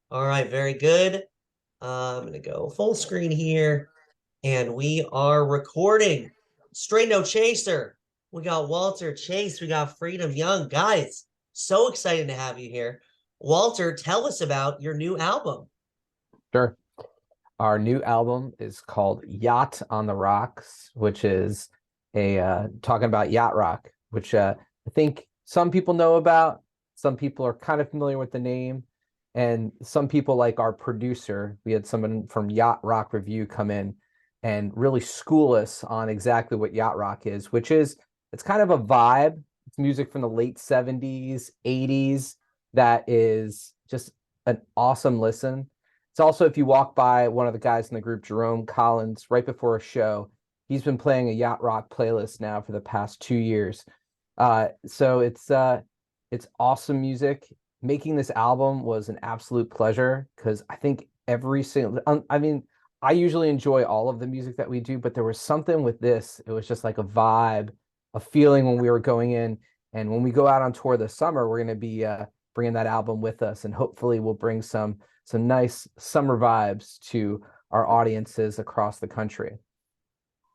All right, very good. I'm gonna go full screen here, and we are recording. Straight No Chaser. We got Walter Chase. We got Freedom Young. Guys, so excited to have you here. Walter, tell us about your new album. Sure. Our new album is called Yacht on the Rocks, which is a talking about yacht rock, which I think some people know about. Some people are kind of familiar with the name, and some people, like our producer, we had someone from Yacht Rock Review come in and really school us on exactly what yacht rock is, which is it's kind of a vibe. It's music from the late 70s, 80s that is just an awesome listen. It's also, if you walk by one of the guys in the group, Jerome Collins, right before a show, he's been playing a yacht rock playlist now for the past 2 years. So it's awesome music. Making this album was an absolute pleasure because I think every single, I mean, I usually enjoy all of the music that we do, but there was something with this. It was just like a vibe, a feeling when we were going in. And when we go out on tour this summer, we're going to be bringing that album with us, and hopefully we'll bring some nice summer vibes to our audiences across the country.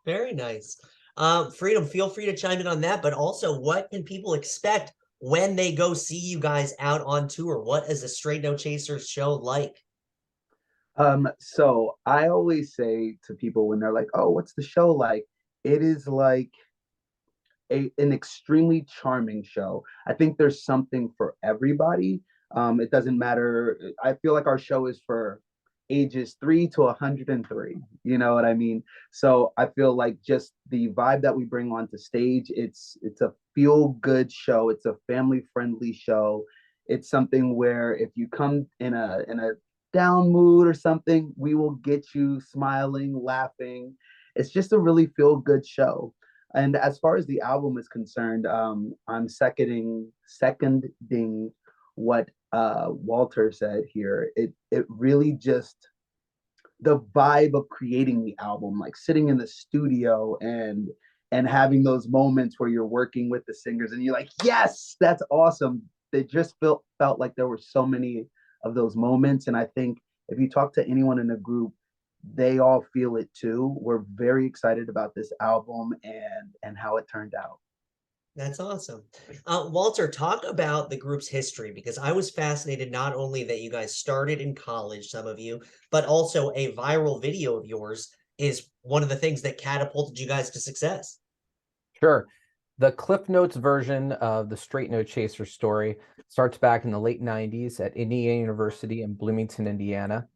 Very nice. Freedom, feel free to chime in on that, but also what can people expect when they go see you guys out on tour? What is a Straight No Chasers show like? So I always say to people when they're like, "Oh, what's the show like?" It is like an extremely charming show. I think there's something for everybody. It doesn't matter. I feel like our show is for ages 3 to 103. You know what I mean? So I feel like just the vibe that we bring onto stage, it's a feel good show. It's a family friendly show. It's something where if you come in a down mood or something, we will get you smiling, laughing. It's just a really feel good show. And as far as the album is concerned, I'm seconding what Walter said here. It really just the vibe of creating the album, like sitting in the studio and having those moments where you're working with the singers and you're like, yes, that's awesome. It just felt like there were so many of those moments. And I think if you talk to anyone in the group, they all feel it too. We're very excited about this album and how it turned out. That's awesome. Walter, talk about the group's history because I was fascinated not only that you guys started in college, some of you, but also a viral video of yours is one of the things that catapulted you guys to success. Sure. The Cliff Notes version of the Straight No Chaser story starts back in the late 90s at Indiana University in Bloomington, Indiana.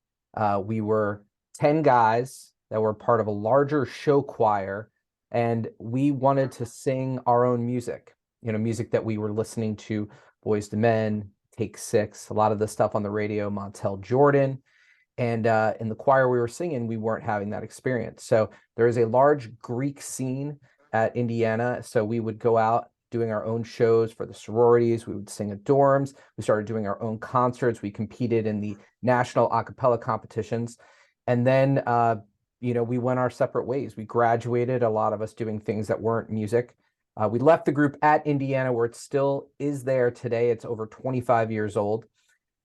We were 10 guys that were part of a larger show choir, and we wanted to sing our own music, music that we were listening to, Boys to Men, Take Six, a lot of the stuff on the radio, Montel Jordan. And in the choir we were singing, we weren't having that experience. So there is a large Greek scene at Indiana. So we would go out doing our own shows for the sororities. We would sing at dorms. We started doing our own concerts. We competed in the national acapella competitions. And then, we went our separate ways. We graduated, a lot of us doing things that weren't music. We left the group at Indiana, where it still is there today. It's over 25 years old.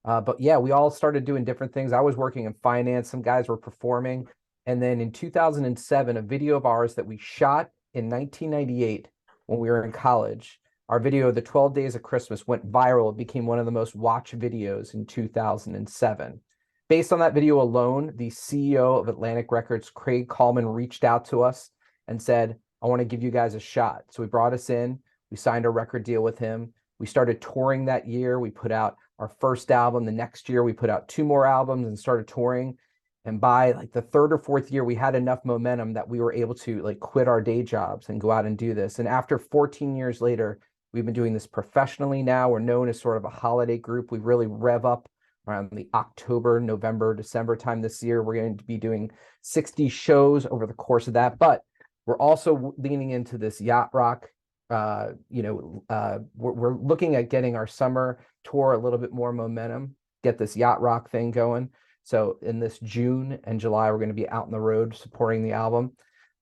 But yeah, we all started doing different things. I was working in finance. Some guys were performing. And then in 2007, a video of ours that we shot in 1998 when we were in college, our video, The 12 Days of Christmas, went viral. It became one of the most watched videos in 2007. Based on that video alone, the CEO of Atlantic Records, Craig Coleman, reached out to us and said, I want to give you guys a shot. So he brought us in. We signed a record deal with him. We started touring that year. We put out our first album. The next year, we put out two more albums and started touring. And by like the third or fourth year, we had enough momentum that we were able to like quit our day jobs and go out and do this. And after 14 years later, we've been doing this professionally now. We're known as sort of a holiday group. We really rev up around the October, November, December time this year. We're going to be doing 60 shows over the course of that. But we're also leaning into this yacht rock. We're looking at getting our summer tour a little bit more momentum, get this yacht rock thing going. So in this June and July, we're going to be out on the road supporting the album.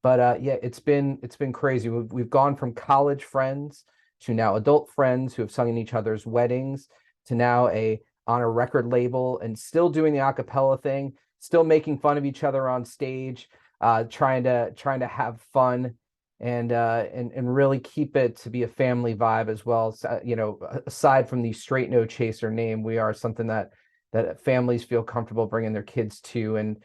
But yeah, it's been crazy. We've gone from college friends to now adult friends who have sung in each other's weddings to now a on a record label and still doing the acapella thing, still making fun of each other on stage, trying to have fun and really keep it to be a family vibe as well. So, you know, aside from the Straight No Chaser name, we are something that families feel comfortable bringing their kids to, and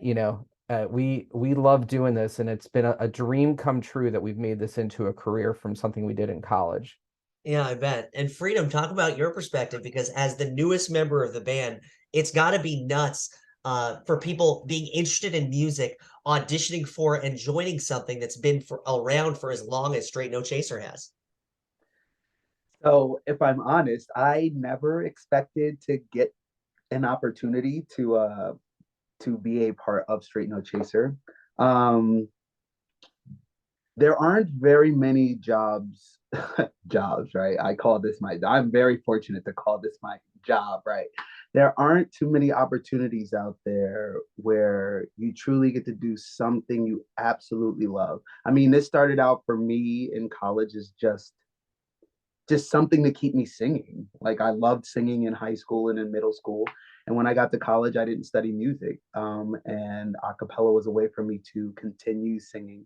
you know, we love doing this, and it's been a dream come true that we've made this into a career from something we did in college. Yeah, I bet. And Freedom, talk about your perspective, because as the newest member of the band, it's got to be nuts for people being interested in music, auditioning for and joining something that's been around for as long as Straight No Chaser has. So if I'm honest, I never expected to get an opportunity to be a part of Straight No Chaser. Um, there aren't very many jobs, right? I'm very fortunate to call this my job, right? There aren't too many opportunities out there where you truly get to do something you absolutely love. I mean, this started out for me in college as just something to keep me singing. Like, I loved singing in high school and in middle school. And when I got to college, I didn't study music. And a cappella was a way for me to continue singing.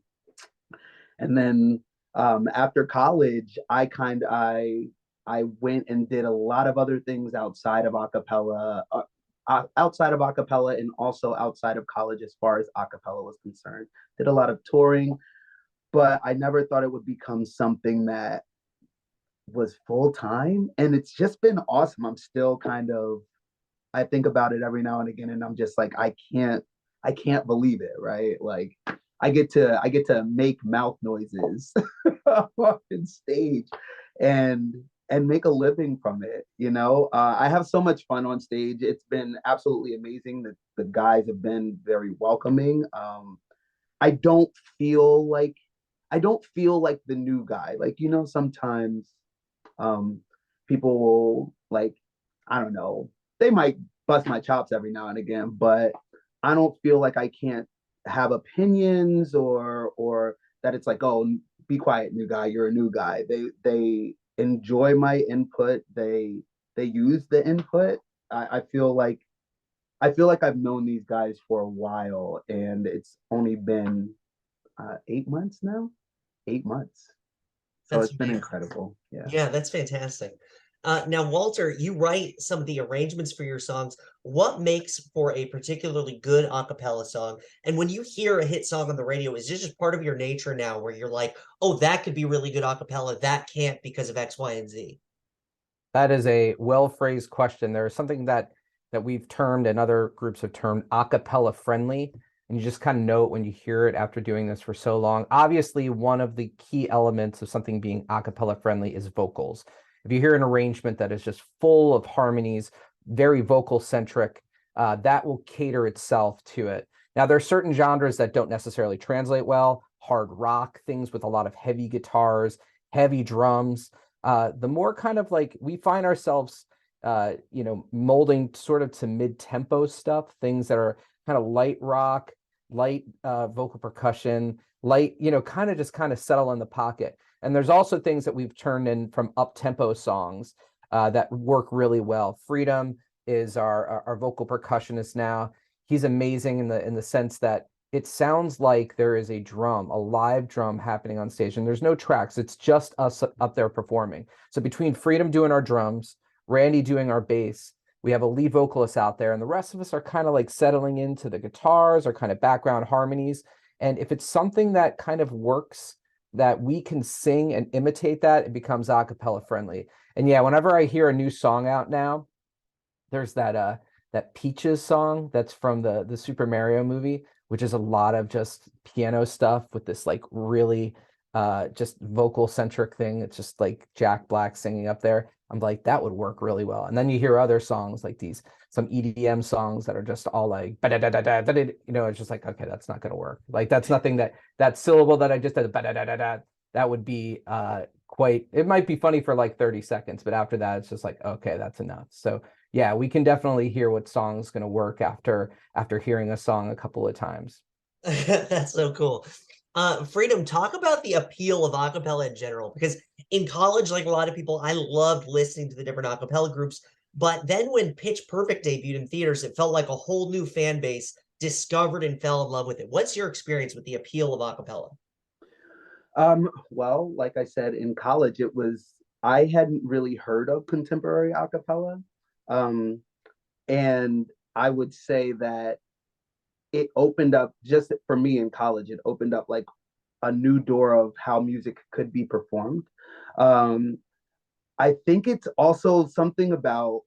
And then after college, I went and did a lot of other things outside of acapella, and also outside of college as far as acapella was concerned. Did a lot of touring, but I never thought it would become something that was full time. And it's just been awesome. I'm still kind of, I think about it every now and again, and I'm just like, I can't believe it, right? Like, I get to make mouth noises on stage and make a living from it. You know, I have so much fun on stage. It's been absolutely amazing. The guys have been very welcoming. I don't feel like the new guy. Like, you know, sometimes people will, like, I don't know, they might bust my chops every now and again, but I don't feel like I can't have opinions, or that it's like, oh, be quiet, new guy, you're a new guy. They enjoy my input. They use the input. I feel like I've known these guys for a while, and it's only been 8 months now. 8 months. So That's it's been amazing. incredible. Yeah. Yeah, that's fantastic. Now, Walter, you write some of the arrangements for your songs. What makes for a particularly good a cappella song? And when you hear a hit song on the radio, is this just part of your nature now where you're like, oh, that could be really good a cappella, that can't because of X, Y, and Z? That is a well-phrased question. There is something that we've termed and other groups have termed acapella friendly, and you just kind of know it when you hear it after doing this for so long. Obviously, one of the key elements of something being acapella friendly is vocals. If you hear an arrangement that is just full of harmonies, very vocal centric, that will cater itself to it. Now, there are certain genres that don't necessarily translate well. Hard rock, things with a lot of heavy guitars, heavy drums. The more kind of like we find ourselves, you know, molding sort of to mid-tempo stuff, things that are kind of light rock, light vocal percussion, light, you know, kind of settle in the pocket. And there's also things that we've turned in from up-tempo songs that work really well. Freedom is our vocal percussionist now. He's amazing in the sense that it sounds like there is a drum, a live drum happening on stage, and there's no tracks. It's just us up there performing. So between Freedom doing our drums, Randy doing our bass, we have a lead vocalist out there, and the rest of us are kind of like settling into the guitars or kind of background harmonies. And if it's something that kind of works, that we can sing and imitate that, it becomes a cappella friendly. And yeah, whenever I hear a new song out now, there's that Peaches song that's from the Super Mario movie, which is a lot of just piano stuff with this like really just vocal centric thing. It's just like Jack Black singing up there. I'm like, that would work really well. And then you hear other songs like some EDM songs that are just all like, you know, it's just like, okay, that's not going to work. Like, that's nothing that syllable that I just did, that would be quite, it might be funny for like 30 seconds, but after that, it's just like, okay, that's enough. So yeah, we can definitely hear what song's going to work after hearing a song a couple of times. That's so cool. Freedom, talk about the appeal of acapella in general, because in college, like a lot of people, I loved listening to the different acapella groups, But then when Pitch Perfect debuted in theaters, it felt like a whole new fan base discovered and fell in love with it. What's your experience with the appeal of acapella? Well, like I said, in college, I hadn't really heard of contemporary a cappella. Um, and I would say that it opened up, just for me in college, it opened up like a new door of how music could be performed. Um, I think it's also something about,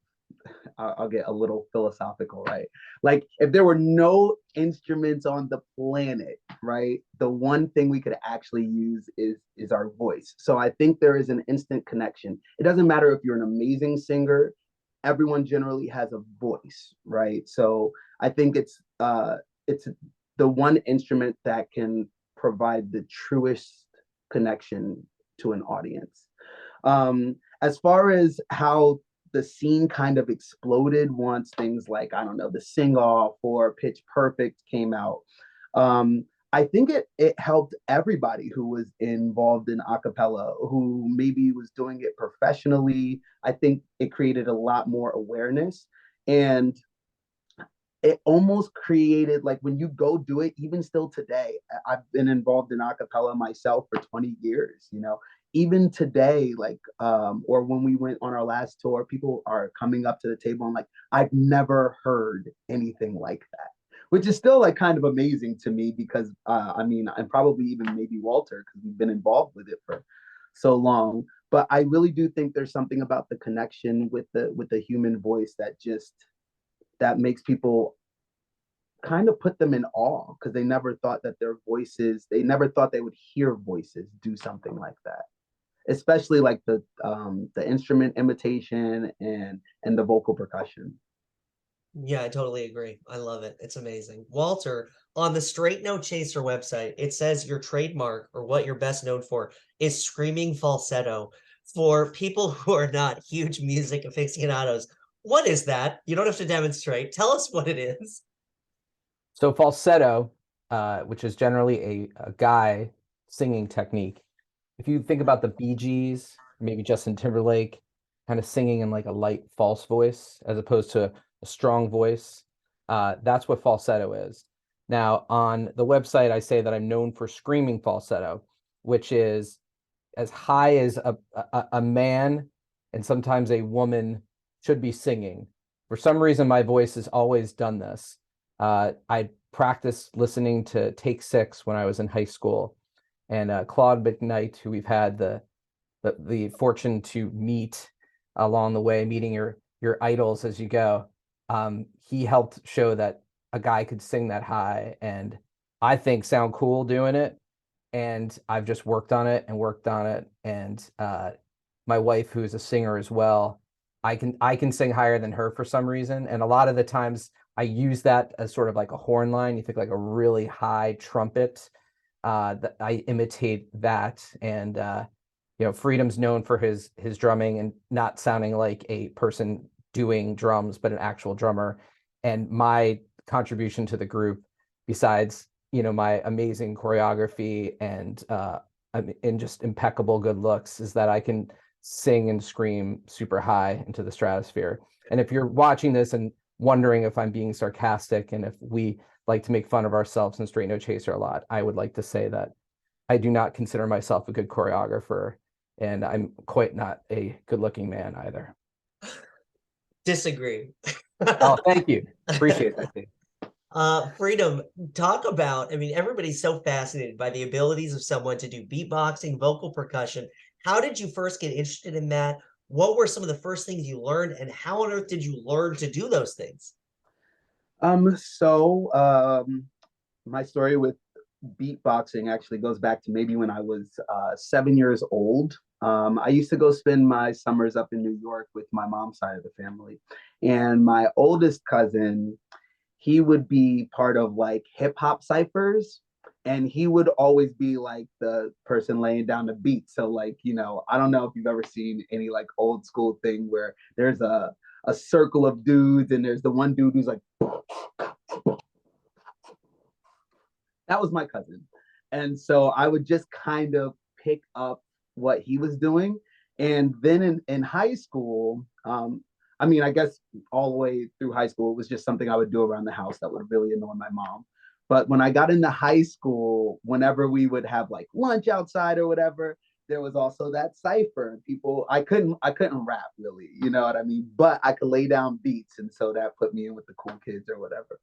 I'll get a little philosophical, right? Like if there were no instruments on the planet, right? The one thing we could actually use is our voice. So I think there is an instant connection. It doesn't matter if you're an amazing singer, everyone generally has a voice, right? So I think it's the one instrument that can provide the truest connection to an audience. As far as how the scene kind of exploded once things like, I don't know, the Sing Off or Pitch Perfect came out. I think it helped everybody who was involved in acapella, who maybe was doing it professionally. I think it created a lot more awareness, and it almost created, like, when you go do it, even still today, I've been involved in acapella myself for 20 years, even today, like, or when we went on our last tour, people are coming up to the table and like, I've never heard anything like that, which is still like kind of amazing to me because I mean, and probably even maybe Walter, because we've been involved with it for so long. But I really do think there's something about the connection with the human voice that makes people kind of put them in awe, because they never thought that they never thought they would hear voices do something like that, especially like the instrument imitation and the vocal percussion. Yeah, I totally agree. I love it. It's amazing. Walter, on the Straight No Chaser website, it says your trademark, or what you're best known for, is screaming falsetto. For people who are not huge music aficionados, what is that? You don't have to demonstrate. Tell us what it is. So falsetto, which is generally a guy singing technique. If you think about the Bee Gees, maybe Justin Timberlake, kind of singing in like a light false voice as opposed to a strong voice, that's what falsetto is. Now, on the website, I say that I'm known for screaming falsetto, which is as high as a man and sometimes a woman should be singing. For some reason, my voice has always done this. I practiced listening to Take Six when I was in high school, and Claude McKnight, who we've had the fortune to meet along the way, meeting your idols as you go. He helped show that a guy could sing that high, and I think sound cool doing it. And I've just worked on it and worked on it. And my wife, who's a singer as well, I can sing higher than her for some reason. And a lot of the times I use that as sort of like a horn line. You think like a really high trumpet. That I imitate that. And Freedom's known for his drumming and not sounding like a person doing drums, but an actual drummer. And my contribution to the group, besides my amazing choreography and just impeccable good looks, is that I can sing and scream super high into the stratosphere. And if you're watching this and wondering if I'm being sarcastic and if we like to make fun of ourselves in Straight No Chaser a lot, I would like to say that I do not consider myself a good choreographer, and I'm quite not a good-looking man either. Disagree. Oh, thank you. Appreciate that, Dave. Freedom, talk about, I mean, everybody's so fascinated by the abilities of someone to do beatboxing, vocal percussion. How did you first get interested in that? What were some of the first things you learned, and how on earth did you learn to do those things? So my story with beatboxing actually goes back to maybe when I was 7 years old. I used to go spend my summers up in New York with my mom's side of the family. And my oldest cousin, he would be part of like hip hop ciphers. And he would always be like the person laying down the beat. So, like, I don't know if you've ever seen any like old school thing where there's a circle of dudes and there's the one dude who's like, that was my cousin. And so I would just kind of pick up what he was doing. And then in high school, I mean, I guess all the way through high school, it was just something I would do around the house that would really annoy my mom. But when I got into high school, whenever we would have like lunch outside or whatever, there was also that cipher. People, I couldn't rap really, you know what I mean? But I could lay down beats, and so that put me in with the cool kids or whatever.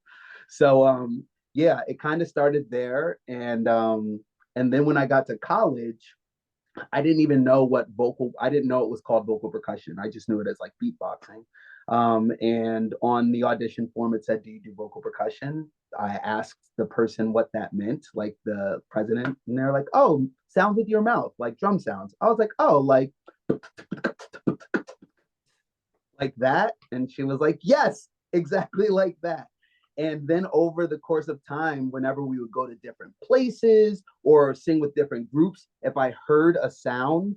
So yeah, it kind of started there, and then when I got to college, I didn't even know what vocal. I didn't know it was called vocal percussion. I just knew it as like beatboxing. And on the audition form, it said, "Do you do vocal percussion?" I asked the person what that meant, like the president, and they're like, "Oh, sounds with your mouth, like drum sounds." I was like, "Oh, like that?" And she was like, "Yes, exactly like that." And then over the course of time, whenever we would go to different places or sing with different groups, if I heard a sound,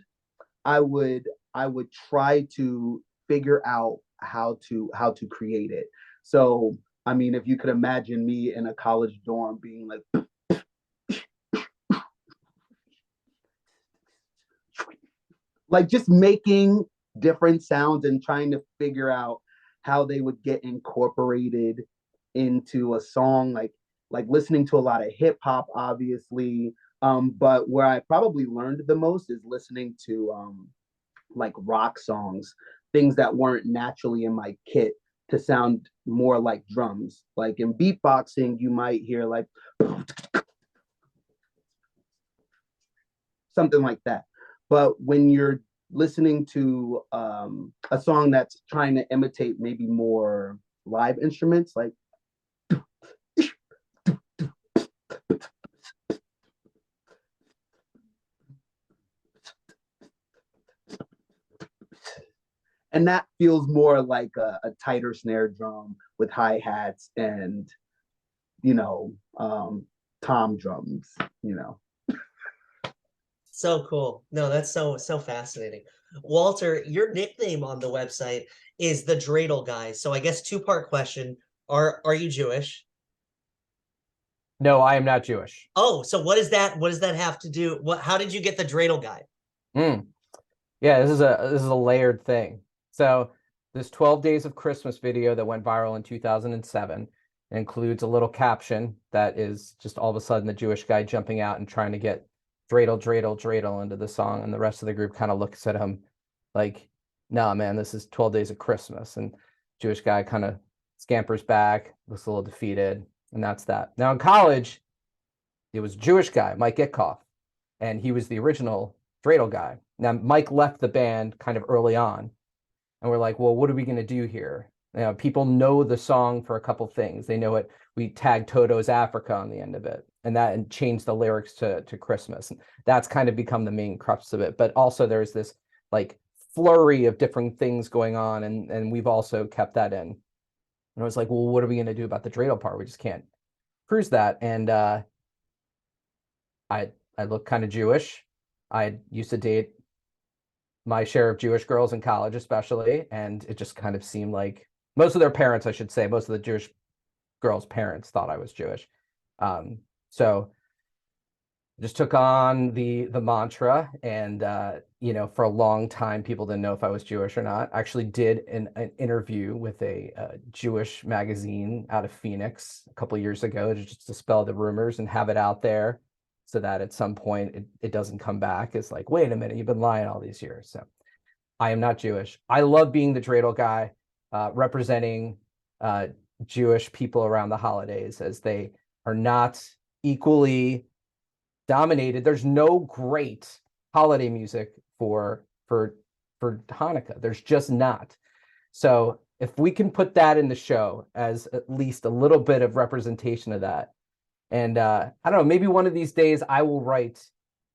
I would I would try to figure out how to create it. So I mean, if you could imagine me in a college dorm being like just making different sounds and trying to figure out how they would get incorporated into a song, like listening to a lot of hip hop obviously, but where I probably learned the most is listening to like rock songs, things that weren't naturally in my kit to sound more like drums. Like in beatboxing you might hear like something like that. But when you're listening to a song that's trying to imitate maybe more live instruments, like and that feels more like a tighter snare drum with hi hats and you know tom drums. You know, So cool. No, that's so fascinating. Walter, your nickname on the website is the Dreidel guy. So I guess two-part question. Are you Jewish? No, I am not Jewish. Oh, so what does that have to do? How did you get the Dreidel guy? Mm. Yeah, this is a layered thing. So this 12 Days of Christmas video that went viral in 2007 includes a little caption that is just all of a sudden the Jewish guy jumping out and trying to get dreidel, dreidel, dreidel into the song, and the rest of the group kind of looks at him like, "Nah, man, this is 12 Days of Christmas." And Jewish guy kind of scampers back, looks a little defeated, and that's that. Now in college, it was a Jewish guy, Mike Itkoff, and he was the original dreidel guy. Now Mike left the band kind of early on, and we're like, well, what are we going to do here? You know, people know the song for a couple things. They know it. We tagged Toto's Africa on the end of it, and changed the lyrics to Christmas. And that's kind of become the main crux of it. But also there's this like flurry of different things going on, and we've also kept that in. And I was like, well, what are we going to do about the dreidel part? We just can't cruise that. And I look kind of Jewish. I used to date my share of Jewish girls in college, especially, and it just kind of seemed like most of their parents, I should say, most of the Jewish girls' parents thought I was Jewish. So just took on the mantra, and for a long time, people didn't know if I was Jewish or not. I actually did an interview with a Jewish magazine out of Phoenix a couple of years ago to just dispel the rumors and have it out there, so that at some point it doesn't come back. It's like, wait a minute, you've been lying all these years. So I am not Jewish. I love being the dreidel guy, representing Jewish people around the holidays, as they are not equally dominated. There's no great holiday music for Hanukkah. There's just not. So if we can put that in the show as at least a little bit of representation of that, and I don't know, maybe one of these days I will write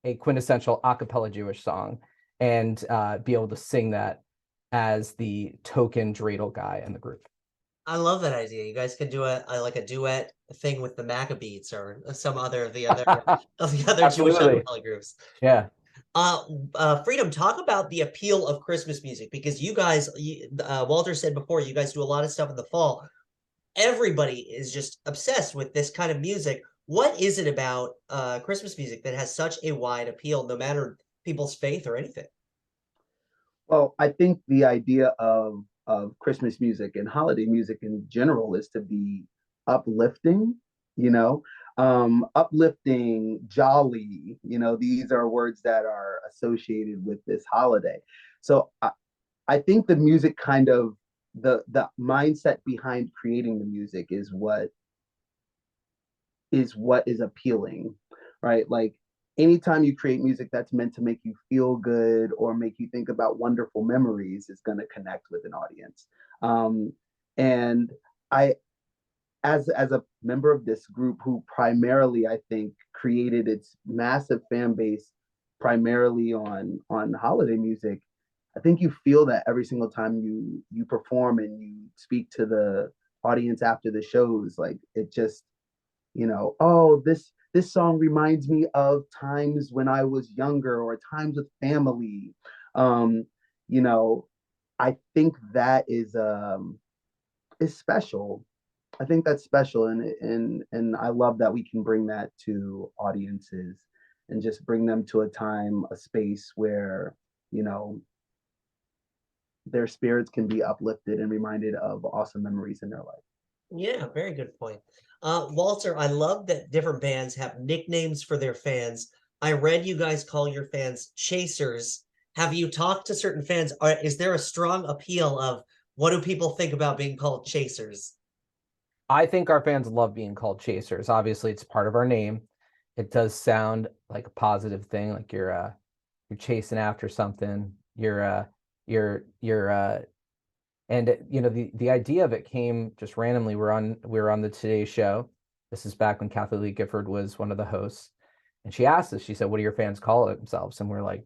a quintessential acapella Jewish song and be able to sing that as the token dreidel guy in the group. I love that idea. You guys can do a duet thing with the Maccabees or some other of the other Jewish Absolutely. acapella groups. Yeah. Freedom, talk about the appeal of Christmas music, because you guys, Walter said before, you guys do a lot of stuff in the fall. Everybody is just obsessed with this kind of music. What is it about Christmas music that has such a wide appeal, no matter people's faith or anything? well, I think the idea of Christmas music and holiday music in general is to be uplifting, you know, uplifting, jolly, these are words that are associated with this holiday. So I think the music kind of the mindset behind creating the music is what is appealing, right? Like anytime you create music that's meant to make you feel good or make you think about wonderful memories is going to connect with an audience. And I, as a member of this group who primarily I think created its massive fan base primarily on holiday music, I think you feel that every single time you perform and you speak to the audience after the shows. Like it just, oh, this song reminds me of times when I was younger or times with family. Um, you know, I think that is special. I think that's special, and I love that we can bring that to audiences and just bring them to a time, a space where you know their spirits can be uplifted and reminded of awesome memories in their life. Yeah, very good point. Walter, I love that different bands have nicknames for their fans. I read you guys call your fans chasers. Have you talked to certain fans? Is there a strong appeal of what do people think about being called chasers? I think our fans love being called chasers. Obviously, it's part of our name. It does sound like a positive thing, like you're chasing after something. You're and the idea of it came just randomly. We were on the Today Show. This is back when Kathleen Lee Gifford was one of the hosts, and she asked us. She said, "What do your fans call themselves?" And we're like,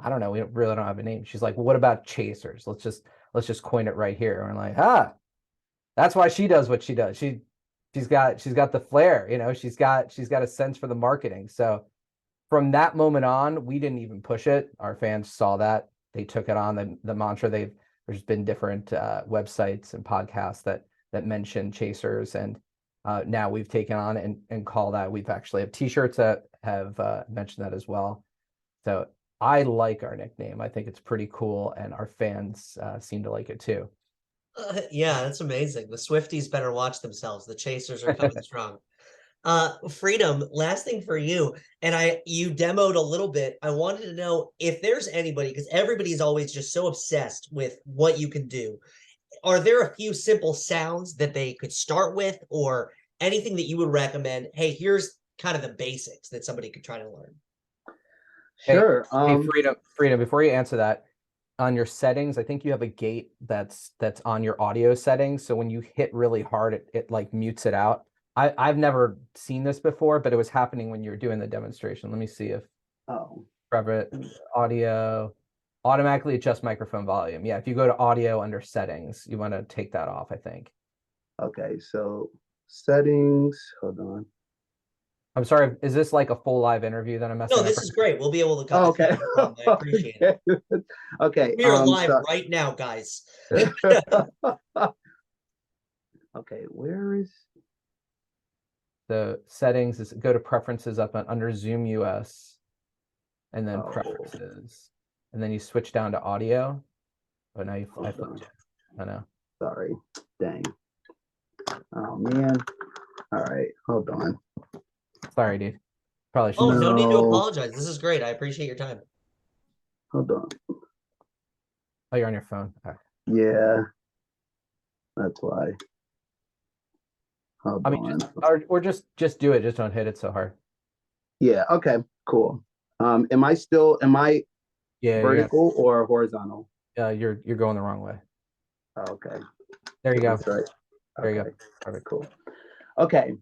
"I don't know. We really don't have a name." She's like, "Well, what about chasers? Let's just coin it right here." And we're like, that's why she does what she does. She's got the flair. She's got a sense for the marketing. So from that moment on, we didn't even push it. Our fans saw that. They took it on the mantra. There's been different websites and podcasts that mention chasers, and now we've taken on and call that. We've actually have T-shirts that have mentioned that as well. So I like our nickname. I think it's pretty cool, and our fans seem to like it too. Yeah, that's amazing. The Swifties better watch themselves. The chasers are coming strong. Freedom, last thing for you, and you demoed a little bit. I wanted to know if there's anybody, because everybody's always just so obsessed with what you can do. Are there a few simple sounds that they could start with, or anything that you would recommend? Hey, here's kind of the basics that somebody could try to learn. Sure. Hey, Freedom. Before you answer that, on your settings, I think you have a gate that's on your audio settings. So when you hit really hard, it like mutes it out. I've never seen this before, but it was happening when you were doing the demonstration. Let me see if Oh, private audio automatically adjust microphone volume. Yeah, if you go to audio under settings, you want to take that off, I think. okay. So settings. Hold on. I'm sorry, is this like a full live interview that I'm messing No, up this right is great. We'll be able to cut Oh, this okay. out. No problem. I appreciate it. Okay. Okay. We are live So right now, guys. okay, where is The settings is go to preferences up under Zoom US and then oh, preferences. And then you switch down to audio. But now I hold on. flipped you. I know. Sorry. Dang. Oh man. All right. Hold on. Sorry, dude. Probably should Oh, just no need to No. apologize. This is great. I appreciate your time. Hold on. Oh, you're on your phone. Okay. Yeah, that's why. Hold I mean, on. or just do it. Just don't hit it so hard. Yeah, okay, cool. Am I Yeah, vertical or horizontal? you're going the wrong way. Oh, okay. There you go. That's right. There you Okay, go. Perfect. cool. Okay.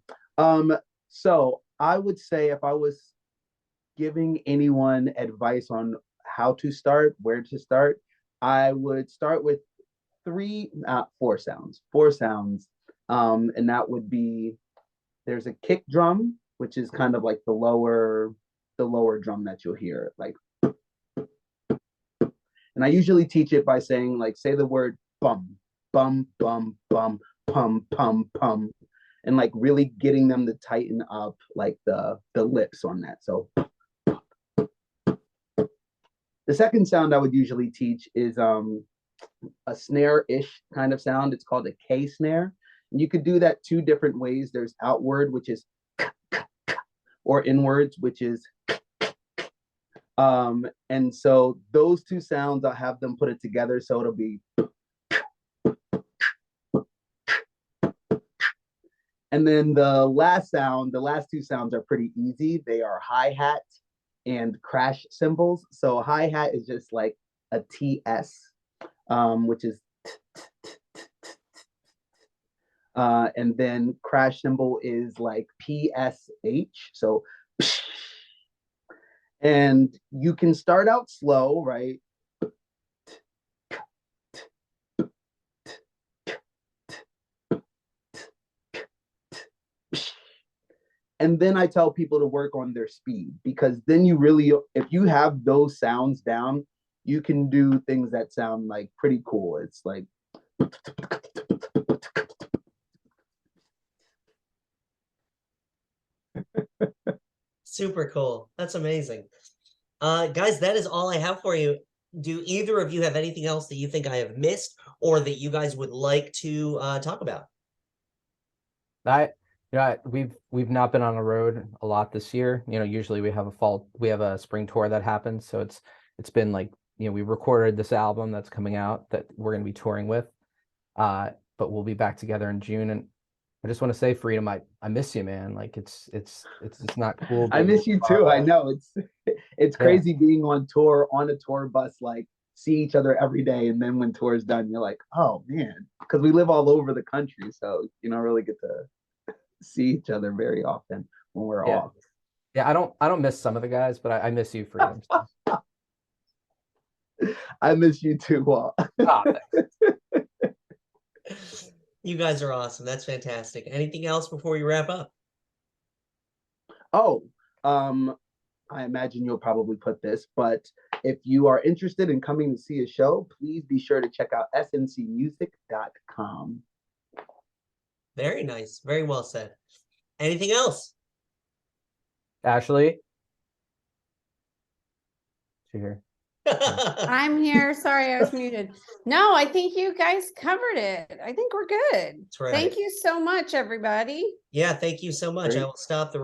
So I would say if I was giving anyone advice on how to start, where to start, I would start with four sounds. Four sounds. And that would be there's a kick drum, which is kind of like the lower drum that you'll hear. Like, and I usually teach it by saying, like, say the word bum, bum, bum, bum, pum, pum, pum, and like really getting them to tighten up like the lips on that. So the second sound I would usually teach is a snare-ish kind of sound. It's called a K snare. And you could do that two different ways. There's outward, which is or inwards, which is and so those two sounds, I'll have them put it together so it'll be. And then the last two sounds are pretty easy. They are hi-hat and crash cymbals. So hi-hat is just like a TS, which is and then crash cymbal is like PSH. So and you can start out slow, right? And then I tell people to work on their speed, because then you really, if you have those sounds down, you can do things that sound like pretty cool. It's like Super cool. That's amazing. Guys, that is all I have for you. Do either of you have anything else that you think I have missed or that you guys would like to talk about? We've not been on the road a lot this year. Usually we have a spring tour that happens. So it's been like, we recorded this album that's coming out that we're going to be touring with. But we'll be back together in June. And I just want to say, Freedom, I miss you, man. Like it's not cool. I miss you too. I know it's crazy being on tour, on a tour bus, like see each other every day. And then when tour is done, you're like, oh man, because we live all over the country. So you don't really get to see each other very often when we're off. Yeah, I don't miss some of the guys, but I miss you, Freedom. I miss you too, Walt. You guys are awesome. That's fantastic. Anything else before we wrap up? Oh, I imagine you'll probably put this, but if you are interested in coming to see a show, please be sure to check out sncmusic.com. Very nice. Very well said. Anything else? Ashley? She here? I'm here. Sorry, I was muted. No, I think you guys covered it. I think we're good. That's right. Thank you so much, everybody. Yeah, thank you so much. Great. I will stop the